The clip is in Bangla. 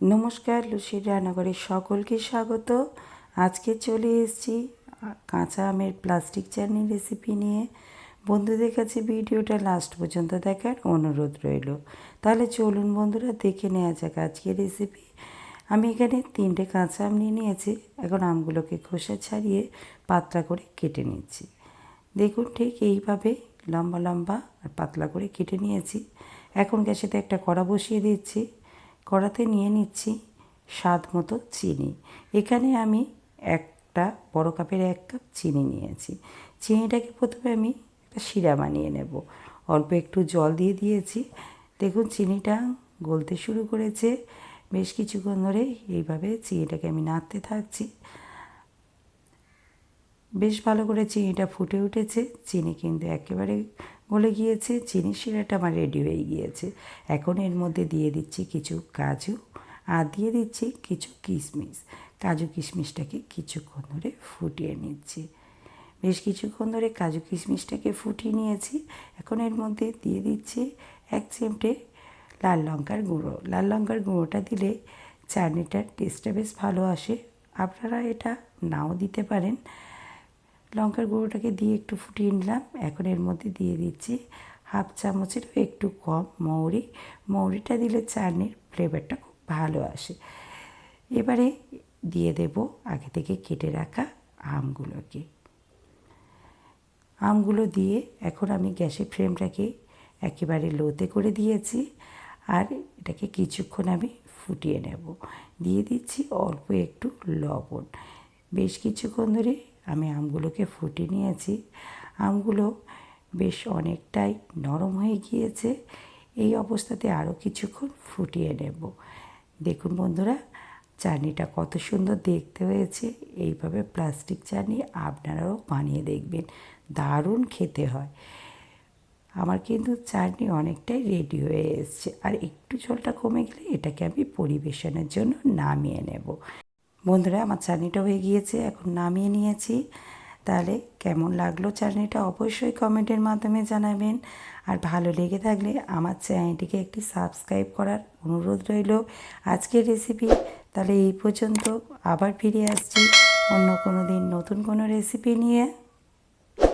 নমস্কার, লুসির রান্নাঘরে সকলকে স্বাগত। আজকে চলে এসেছি কাঁচা আমের প্লাস্টিক চাটনি রেসিপি নিয়ে। বন্ধুদের কাছে ভিডিওটা লাস্ট পর্যন্ত দেখার অনুরোধ রইল। তাহলে চলুন বন্ধুরা, দেখে নেওয়া যাক আজকের রেসিপি। আমি এখানে 3টে কাঁচা আম নিয়ে নিয়েছি। এখন আমগুলোকে খোসা ছাড়িয়ে পাতলা করে কেটে নিচ্ছি। দেখুন, ঠিক এইভাবে লম্বা লম্বা আর পাতলা করে কেটে নিয়েছি। এখন গ্যাসেতে একটা কড়া বসিয়ে দিচ্ছি। কড়াতে নিয়ে নিচ্ছি স্বাদ মতো চিনি। এখানে আমি একটা বড় কাপের 1 কাপ চিনি নিয়েছি। চিনিটাকে প্রথমে আমি একটা শিরা বানিয়ে নেব। অল্প একটু জল দিয়ে দিয়েছি। দেখুন, চিনিটা গলতে শুরু করেছে। বেশ কিছুক্ষণ ধরে এইভাবে চিনিটাকে আমি নাড়তে থাকছি। বেশ ভালো করে চিনিটা ফুটে উঠেছে। চিনি কিন্তু একেবারে গলে গিয়েছে। চিনির শিরাটা আমার রেডি হয়ে গিয়েছে। এখন এর মধ্যে দিয়ে দিচ্ছি কিছু কাজু আর দিয়ে দিচ্ছি কিছু কিশমিশ। কাজু কিশমিশটাকে কিছুক্ষণ ধরে ফুটিয়ে নিচ্ছি। বেশ কিছুক্ষণ ধরে কাজু কিশমিশটাকে ফুটিয়ে নিয়েছি। এখন এর মধ্যে দিয়ে দিচ্ছি 1 চিমটে লাল লঙ্কার গুঁড়ো। লাল লঙ্কার গুঁড়োটা দিলে চাটনিটার টেস্টটা বেশ ভালো আসে। আপনারা এটা নাও দিতে পারেন। লঙ্কার গুঁড়োটাকে দিয়ে একটু ফুটিয়ে নিলাম। এখন এর মধ্যে দিয়ে দিচ্ছি 1/2 চামচেরও একটু কম মৌরি। মৌরিটা দিলে চাটনির ফ্লেভারটা খুব ভালো আসে। এবারে দিয়ে দেব আগে থেকে কেটে রাখা আমগুলোকে। আমগুলো দিয়ে এখন আমি গ্যাসের ফ্লেমটাকে একেবারে লোতে করে দিয়েছি। আর এটাকে কিছুক্ষণ আমি ফুটিয়ে নেব। দিয়ে দিচ্ছি অল্প একটু লবণ। বেশ কিছুক্ষণ ধরে আমি আমগুলোকে ফুটিয়ে নিয়েছি। আমগুলো বেশ অনেকটাই নরম হয়ে গিয়েছে। এই অবস্থাতে আরও কিছুক্ষণ ফুটিয়ে নেব। দেখুন বন্ধুরা, চাটনিটা কত সুন্দর দেখতে হয়েছে। এইভাবে প্লাস্টিক চাটনি আপনারাও বানিয়ে দেখবেন, দারুণ খেতে হয়। আমার কিন্তু চাটনি অনেকটাই রেডি হয়ে এসছে। আর একটু ঝোলটা কমে গেলে এটাকে আমি পরিবেশনের জন্য নামিয়ে নেব। বন্ধুরা, আমার চাটনিটা হয়ে গিয়েছে, এখন নামিয়ে নিয়েছি। তাহলে কেমন লাগলো চাটনিটা অবশ্যই কমেন্টের মাধ্যমে জানাবেন। আর ভালো লেগে থাকলে আমার চ্যানেলটিকে একটি সাবস্ক্রাইব করার অনুরোধ রইল। আজকের রেসিপি তাহলে এই পর্যন্ত। আবার ফিরে আসছি অন্য কোনো দিন নতুন কোনো রেসিপি নিয়ে।